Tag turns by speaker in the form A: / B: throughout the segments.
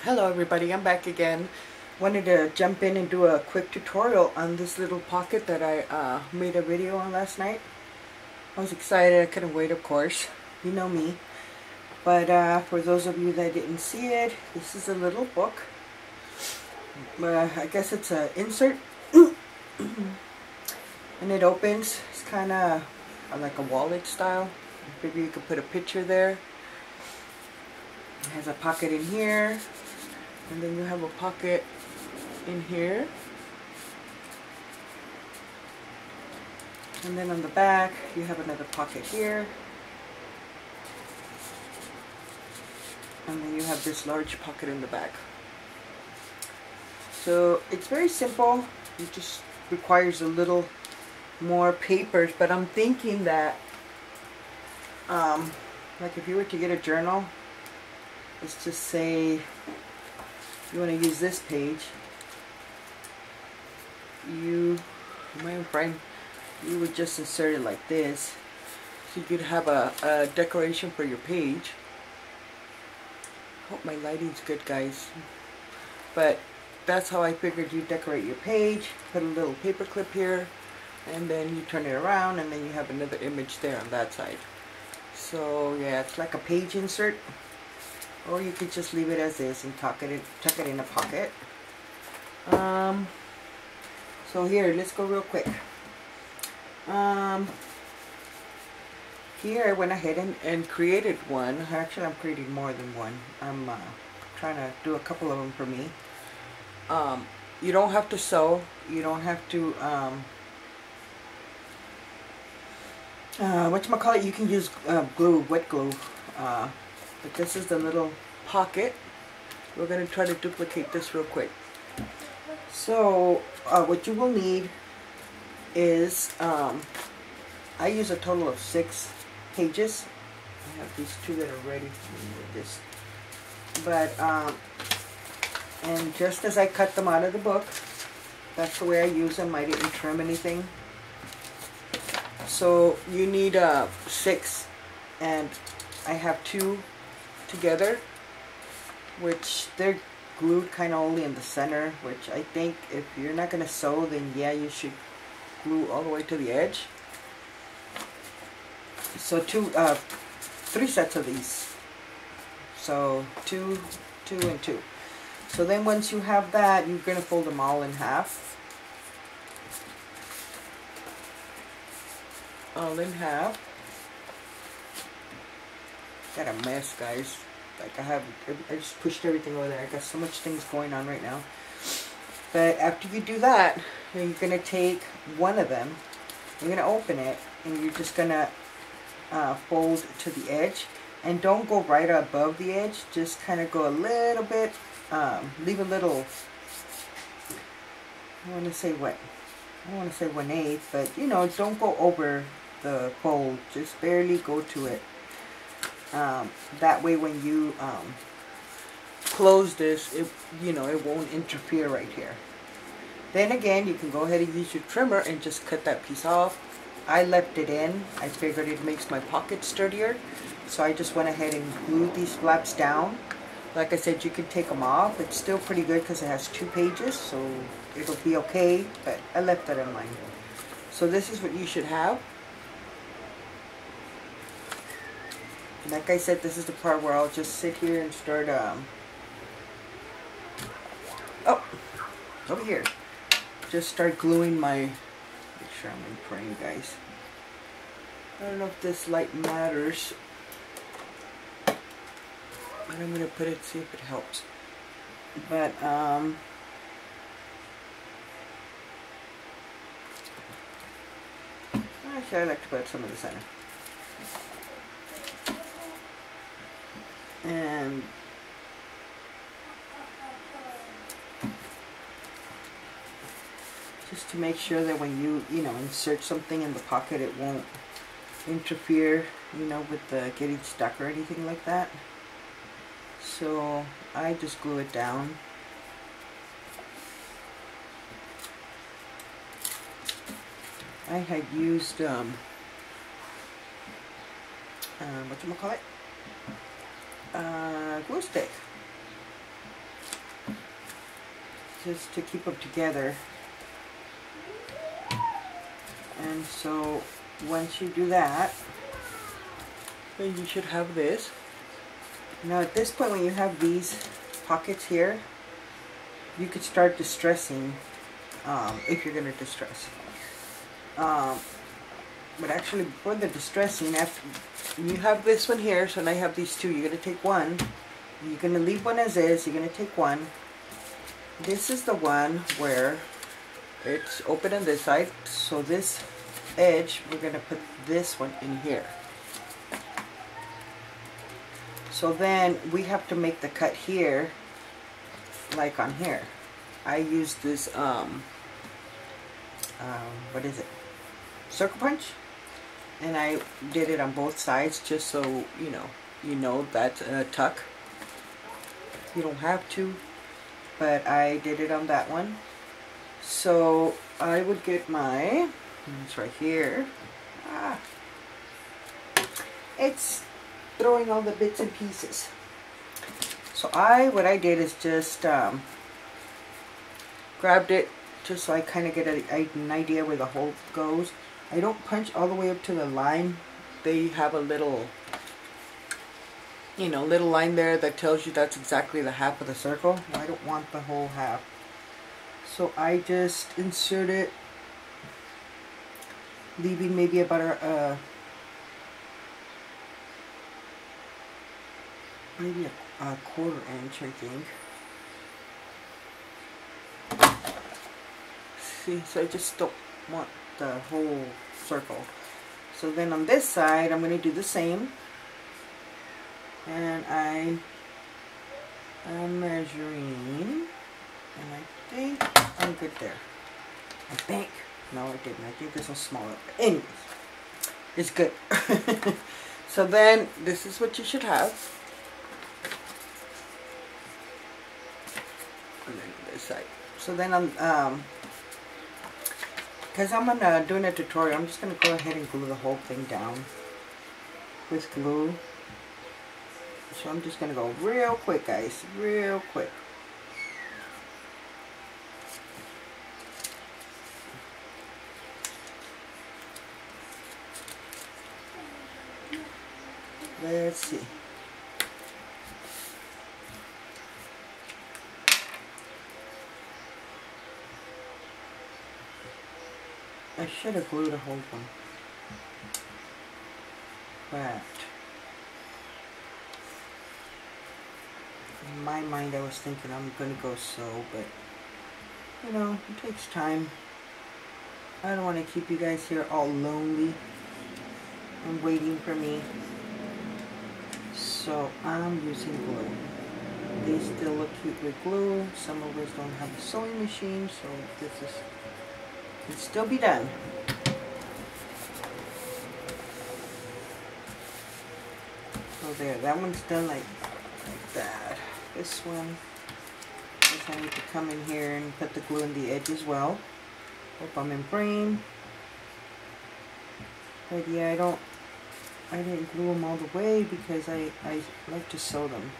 A: Hello everybody, I'm back again. Wanted to jump in and do a quick tutorial on this little pocket that I made a video on last night. I was excited, I couldn't wait, of course. You know me. But for those of you that didn't see it, this is a little book. I guess it's an insert. And it opens. It's kind of like a wallet style. Maybe you could put a picture there. It has a pocket in here. And then you have a pocket in here. And then on the back, you have another pocket here. And then you have this large pocket in the back. So it's very simple. It just requires a little more papers. But I'm thinking that, like if you were to get a journal, let's just say you want to use this page, you would just insert it like this, so you could have a decoration for your page. Hope my lighting's good, guys. But that's how I figured you decorate your page. Put a little paper clip here, and then you turn it around, and then you have another image there on that side. So yeah, it's like a page insert. Or you could just leave it as is and tuck it in a pocket. So here, let's go real quick. Here I went ahead and created one. Actually, I'm creating more than one. I'm trying to do a couple of them for me. You don't have to sew. You don't have to, whatchamacallit, you can use glue, wet glue. But this is the little pocket. We're going to try to duplicate this real quick. So what you will need is, I use a total of 6 pages. I have these 2 that are ready with this. But, and just as I cut them out of the book, that's the way I use them. I didn't trim anything. So you need 6, and I have 2 together, which they're glued kind of only in the center, which I think if you're not going to sew, then yeah, you should glue all the way to the edge. So 3 sets of these. So 2, 2, and 2. So then once you have that, you're going to fold them all in half. All in half. Got a mess, guys. Like I just pushed everything over there. I got so much things going on right now. But after you do that, you're gonna take one of them. You're gonna open it, and you're just gonna fold to the edge. And don't go right above the edge. Just kind of go a little bit. Leave a little. I want to say what? I don't want to say 1/8, but you know, don't go over the fold. Just barely go to it. That way when you close this, it won't interfere right here. Then again, you can go ahead and use your trimmer and just cut that piece off. I left it in. I figured it makes my pocket sturdier, so I just went ahead and glued these flaps down. Like I said, you can take them off. It's still pretty good because it has 2 pages, so it'll be okay, but I left that in line. So this is what you should have. Like I said, this is the part where I'll just sit here and start, over here. Just start gluing my, make sure I'm in frame, guys. I don't know if this light matters, but I'm going to put it, see if it helps. But, actually I like to put some in the center. And just to make sure that when you insert something in the pocket, it won't interfere, with the getting stuck or anything like that. So I just glue it down. I had used whatchamacallit? Glue stick. just to keep them together. And so once you do that, then you should have this. Now at this point, when you have these pockets here, you could start distressing if you're going to distress. But actually, before the distressing, after you have this one here, so now you have these two, you're going to take one. You're going to leave one as is. You're going to take one. This is the one where it's open on this side. So this edge, we're going to put this one in here. So then we have to make the cut here, like on here. I use this, what is it? Circle punch. And I did it on both sides just so you know that's a tuck. You don't have to, but I did it on that one. So I would get my, it's right here. It's throwing all the bits and pieces. So what I did is just grabbed it just so I kind of get an idea where the hole goes. I don't punch all the way up to the line. They have a little, little line there that tells you that's exactly the half of the circle. I don't want the whole half. So I just insert it, leaving maybe about maybe a quarter inch, I think. See, so I just don't want the whole circle. So then on this side, I'm going to do the same. And I'm measuring, and I think I'm good there. I think. No, I didn't. I think this was smaller. But anyways, it's good. So then, this is what you should have. And then this side. So then I'm, because I'm doing a tutorial, I'm just going to go ahead and glue the whole thing down with glue. So I'm just going to go real quick, guys, real quick. Let's see. I should have glued a whole one. But in my mind I was thinking I'm going to go so, but it takes time. I don't want to keep you guys here all lonely and waiting for me. So I'm using glue. These still look cute with glue. Some of us don't have a sewing machine, so this can still be done. So there, that one's done like that. This one, I need to come in here and put the glue in the edge as well. Hope I'm in frame. But yeah, I didn't glue them all the way because I like to sew them.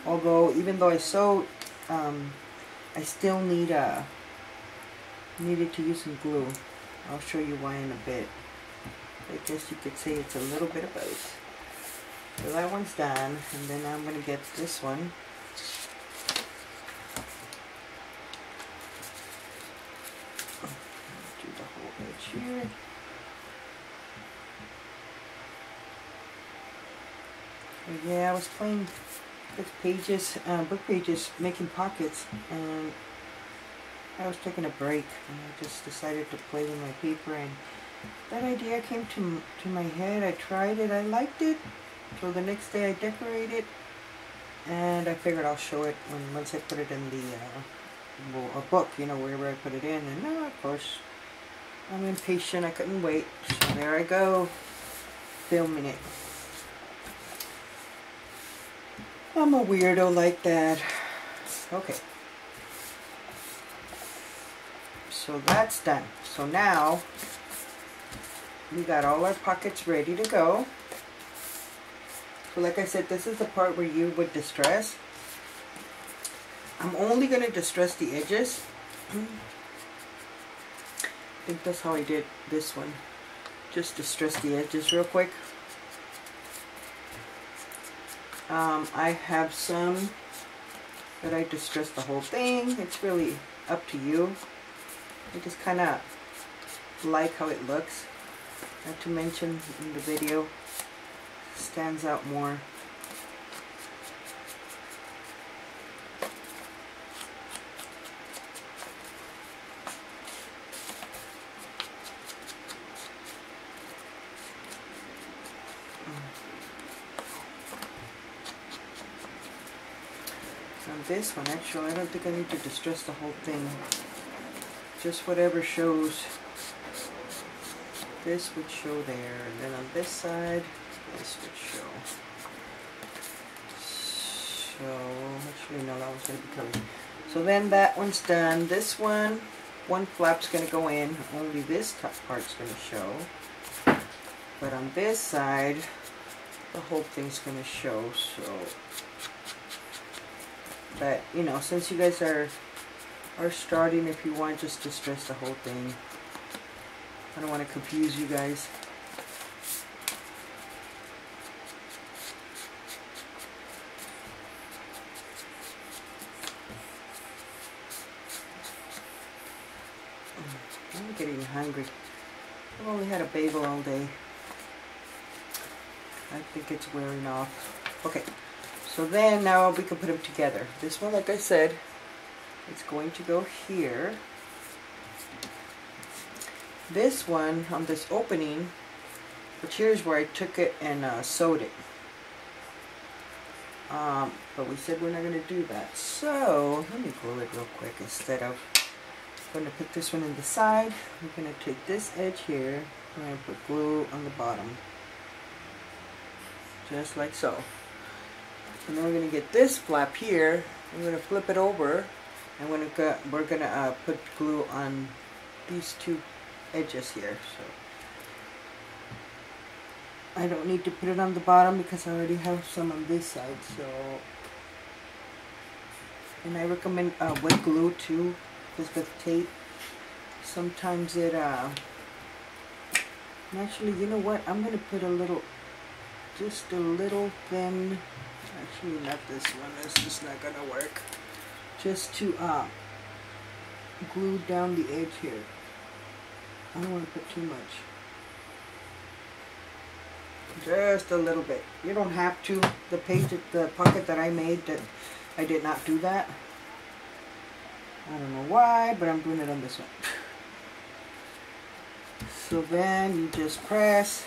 A: Although, even though I sewed, I still needed to use some glue. I'll show you why in a bit. I guess you could say it's a little bit of both. So that one's done, and then I'm going to get this one. Do the whole edge here. But yeah, I was playing with pages, book pages, making pockets, and I was taking a break, and I just decided to play with my paper, and that idea came to my head. I tried it, I liked it, so the next day I decorated, and I figured I'll show it once I put it in the a book, wherever I put it in. And now, of course, I'm impatient, I couldn't wait, so there I go, filming it. I'm a weirdo like that. Okay. So that's done. So now we got all our pockets ready to go. So like I said, this is the part where you would distress. I'm only going to distress the edges. I think that's how I did this one. Just distress the edges real quick. I have some that I distress the whole thing. It's really up to you. I just kind of like how it looks. Not to mention in the video, stands out more. On this one, actually, I don't think I need to distress the whole thing. Just whatever shows. This would show there, and then on this side, this would show. So, actually, no, that one's going to be covered. So then that one's done. This one flap's going to go in. Only this top part's going to show. But on this side, the whole thing's going to show. So, but, you know, since you guys are starting, if you want, just distress the whole thing. I don't want to confuse you guys. I'm getting hungry. I've only had a bagel all day. I think it's wearing off. Okay, so then now we can put them together. This one, like I said, it's going to go here. This one, on this opening, which here's where I took it and sewed it. But we said we're not going to do that. So, let me glue it real quick instead of... I'm going to put this one in the side. We're going to take this edge here. I'm going to put glue on the bottom. Just like so. And then we're going to get this flap here. I'm going to flip it over. And we're going to put glue on these two edges here. So I don't need to put it on the bottom because I already have some on this side. So, and I recommend wet glue too, because with tape sometimes it actually, you know what, I'm gonna put a little, just a little thin, actually not this one, that's just not gonna work, just to glue down the edge here. I don't want to put too much. Just a little bit. You don't have to. The pocket that I made, that I did not do that. I don't know why, but I'm doing it on this one. So then you just press.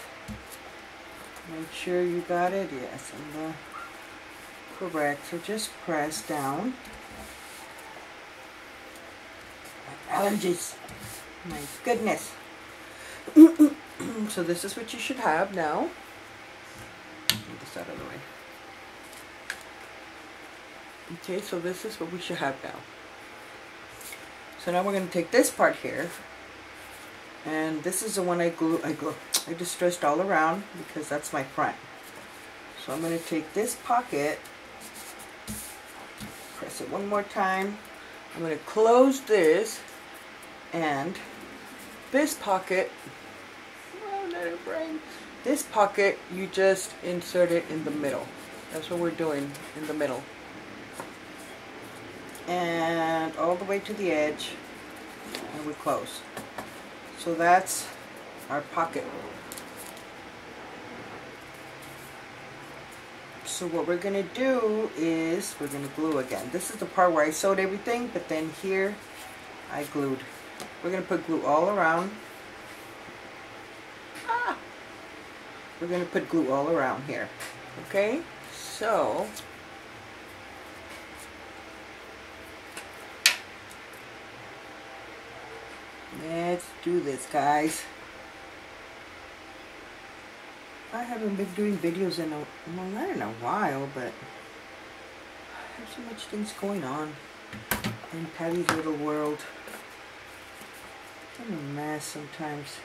A: Make sure you got it. Yes, and correct. So just press down. Allergies. My goodness. So this is what you should have now. Get this out of the way. Okay, so this is what we should have now. So now we're going to take this part here, and this is the one I distressed all around because that's my front. So I'm going to take this pocket, press it one more time. I'm going to close this, and this pocket, this pocket, you just insert it in the middle. That's what we're doing, in the middle. And all the way to the edge, and we close. So that's our pocket. So what we're going to do is we're going to glue again. This is the part where I sewed everything, but then here I glued. We're going to put glue all around. We're going to put glue all around here. Okay? So let's do this, guys. I haven't been doing videos in not in a while, but there's so much things going on in Patty's little world. I'm a mess sometimes.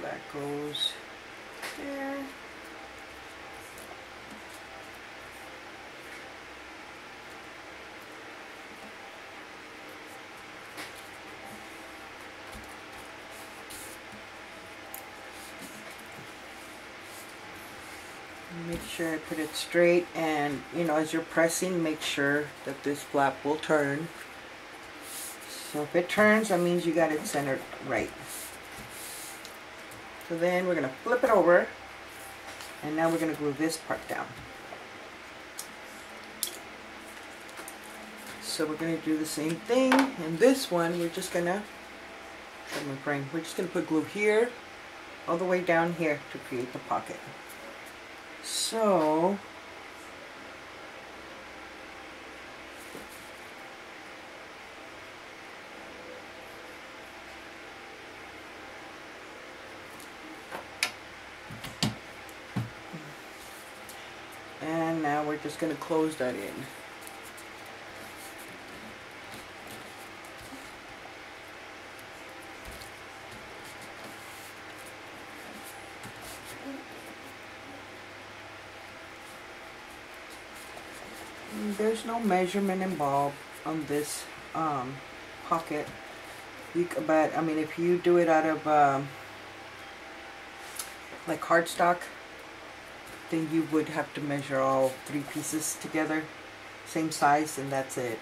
A: That goes there. Make sure I put it straight, and you know, as you're pressing, make sure that this flap will turn. So if it turns, that means you got it centered right. So then we're going to flip it over, and now we're going to glue this part down. So we're going to do the same thing. And this one, we're just going to, we're just going to put glue here, all the way down here to create the pocket. So and now we're just going to close that in. There's no measurement involved on this pocket, but I mean, if you do it out of like cardstock, then you would have to measure all 3 pieces together, same size, and that's it.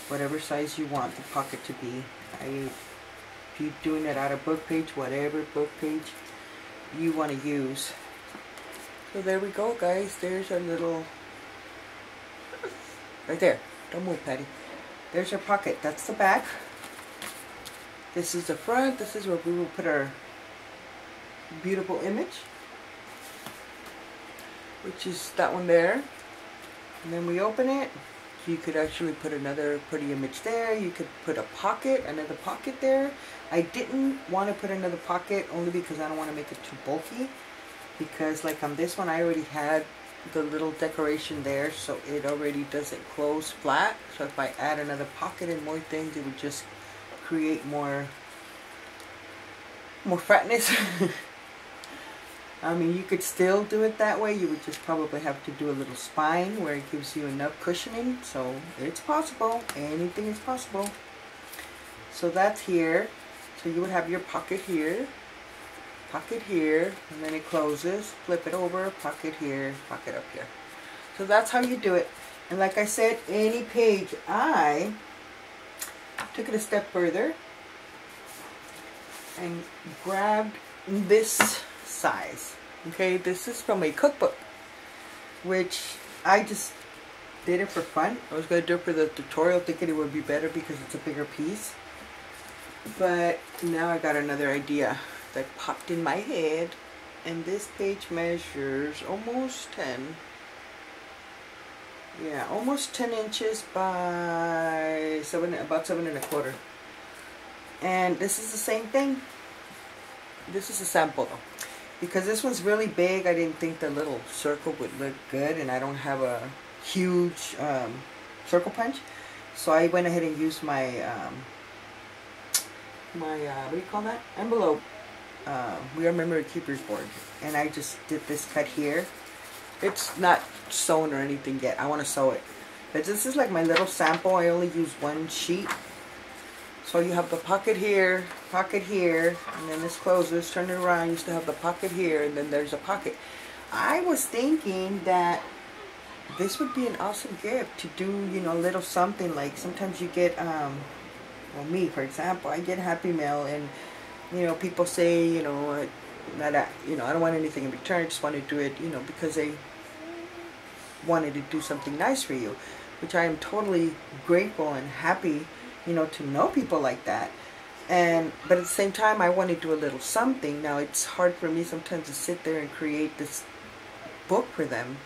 A: Whatever size you want the pocket to be. If you're doing it out of book page, whatever book page you want to use. So there we go, guys. There's our little, right there. Don't move, Patty. There's our pocket. That's the back. This is the front. This is where we will put our beautiful image, which is that one there. And then we open it. You could actually put another pretty image there. You could put a pocket, another pocket there. I didn't want to put another pocket only because I don't want to make it too bulky. Because like on this one, I already had the little decoration there, so it already doesn't close flat. So if I add another pocket and more things, it would just create more fatness. I mean, you could still do it that way. You would just probably have to do a little spine where it gives you enough cushioning. So it's possible. Anything is possible. So that's here. So you would have your pocket here, and then it closes. Flip it over, pocket here, pocket up here. So that's how you do it. And like I said, any page, I took it a step further and grabbed this size. Okay, this is from a cookbook, which I just did it for fun. I was going to do it for the tutorial, thinking it would be better because it's a bigger piece. But now I got another idea that popped in my head, and this page measures almost 10. Yeah, almost 10 inches by about 7 1/4. And this is the same thing. This is a sample though. Because this one's really big, I didn't think the little circle would look good, and I don't have a huge circle punch. So I went ahead and used my, what do you call that? Envelope. We are memory keepers board. And I just did this cut here. It's not sewn or anything yet. I want to sew it. But this is like my little sample. I only use 1 sheet. So you have the pocket here, and then this closes, turn it around, you still have the pocket here, and then there's a pocket. I was thinking that this would be an awesome gift to do, you know, a little something. Like sometimes you get, well, me, for example, I get Happy Mail, and, you know, people say, you know, that I don't want anything in return, I just want to do it, you know, because they wanted to do something nice for you, which I am totally grateful and happy, you know, to know people like that. But at the same time, I want to do a little something. Now, it's hard for me sometimes to sit there and create this book for them,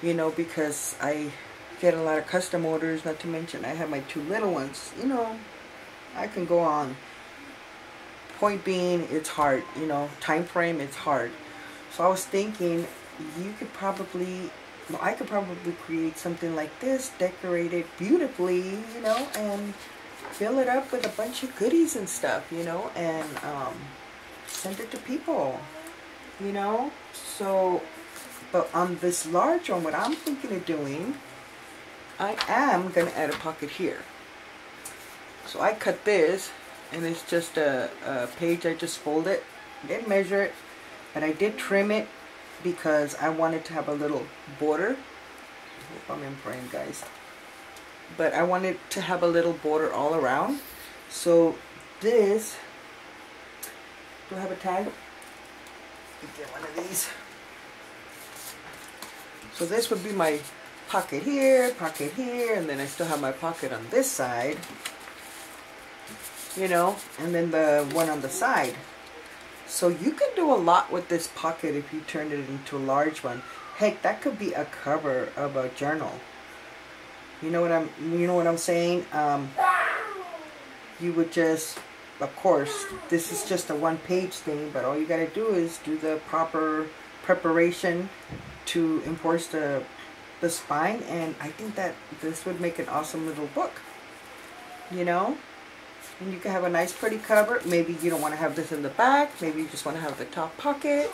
A: you know, because I get a lot of custom orders, not to mention I have my 2 little ones. You know, I can go on. Point being, it's hard, you know, time frame, it's hard. So I was thinking you could probably, well, I could probably create something like this, decorate it beautifully, you know, and fill it up with a bunch of goodies and stuff, you know, and send it to people, you know. So, but on this large one, what I'm thinking of doing, I am going to add a pocket here. So I cut this, and it's just a page. I just fold it, didn't measure it, but I did trim it because I wanted to have a little border. I hope I'm in frame, guys. But I wanted to have a little border all around. So this, do I have a tag? Let me get one of these. So this would be my pocket here, and then I still have my pocket on this side, you know, and then the one on the side. So you can do a lot with this pocket if you turn it into a large one. Heck, that could be a cover of a journal. You know what I'm saying? You would just, of course, this is just a one-page thing, but all you gotta do is do the proper preparation to enforce the spine, and I think that this would make an awesome little book, you know. And you can have a nice pretty cover. Maybe you don't want to have this in the back, maybe you just want to have the top pocket,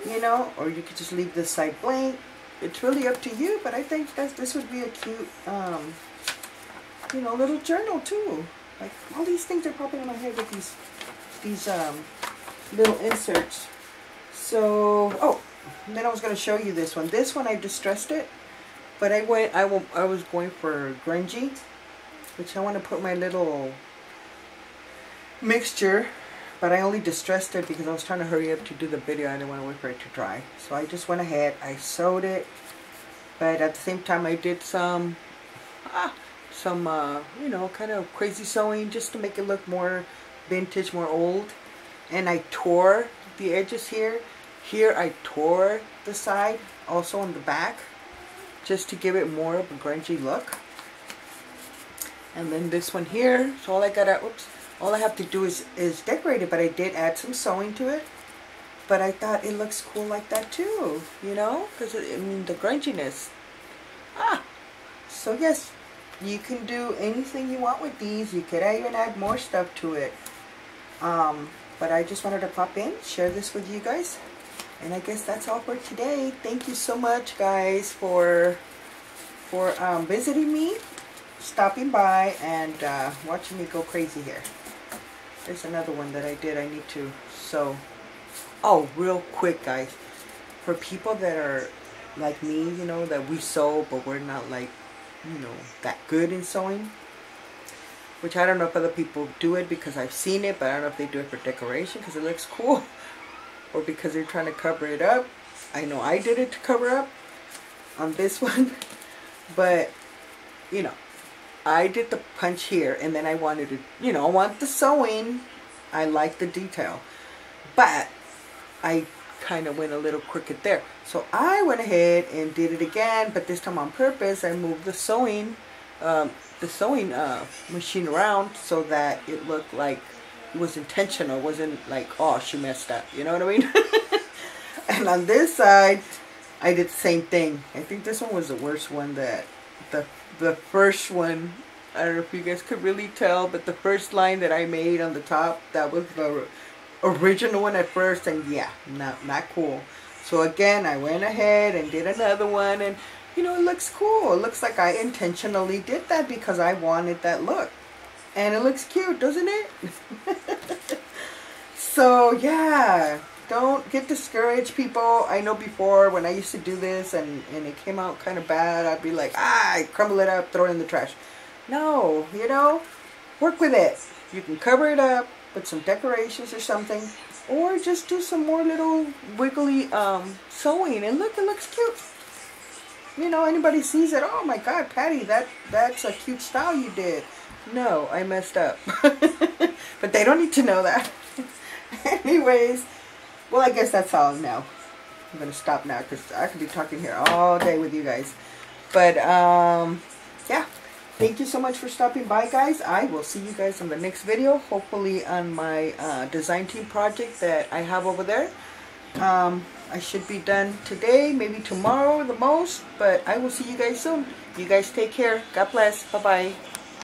A: you know, or you could just leave this side blank. It's really up to you, but I think that this would be a cute you know, little journal too. Like, all these things are popping in my head with these little inserts. So, oh, and then I was going to show you this one. This one I distressed it, but I was going for grungy, which I want to put my little mixture, but I only distressed it because I was trying to hurry up to do the video. I didn't want to wait for it to dry. So I just went ahead, I sewed it, but at the same time I did some you know, kind of crazy sewing just to make it look more vintage, more old. And I tore the edges here. Here I tore the side, also on the back, just to give it more of a grungy look. And then this one here, so all I have to do is decorate it, but I did add some sewing to it. But I thought it looks cool like that too, you know, because I mean the grunginess. So yes, you can do anything you want with these. You could even add more stuff to it. But I just wanted to pop in, share this with you guys. And I guess that's all for today. Thank you so much, guys, for visiting me, stopping by, and watching me go crazy here. There's another one that I did. I need to sew. Oh, real quick, guys. For people that are like me, you know, that we sew, but we're not like, you know, that good in sewing. Which I don't know if other people do it because I've seen it, but I don't know if they do it for decoration because it looks cool. Or because they're trying to cover it up. I know I did it to cover up on this one. But, you know, I did the punch here, and then I wanted to, you know, I want the sewing. I like the detail. But I kind of went a little crooked there. So I went ahead and did it again, but this time on purpose. I moved the sewing machine around so that it looked like it was intentional. It wasn't like, oh, she messed up. You know what I mean? And on this side, I did the same thing. I think this one was the worst one. That the first one, I don't know if you guys could really tell, but the first line that I made on the top, that was the original one at first, and yeah, not cool. So again, I went ahead and did another one, and you know, it looks cool. It looks like I intentionally did that because I wanted that look. And it looks cute, doesn't it? So yeah, don't get discouraged, people. I know before when I used to do this and it came out kind of bad, I'd be like, I crumble it up, throw it in the trash. No, you know, work with it. You can cover it up with some decorations or something, or just do some more little wiggly sewing, and look, it looks cute. You know, anybody sees it, oh my God, Patty, that's a cute style you did. No, I messed up. But they don't need to know that. Anyways, well, I guess that's all now. I'm going to stop now because I could be talking here all day with you guys. But, yeah. Thank you so much for stopping by, guys. I will see you guys in the next video. Hopefully on my design team project that I have over there. I should be done today, maybe tomorrow the most. But I will see you guys soon. You guys take care. God bless. Bye-bye.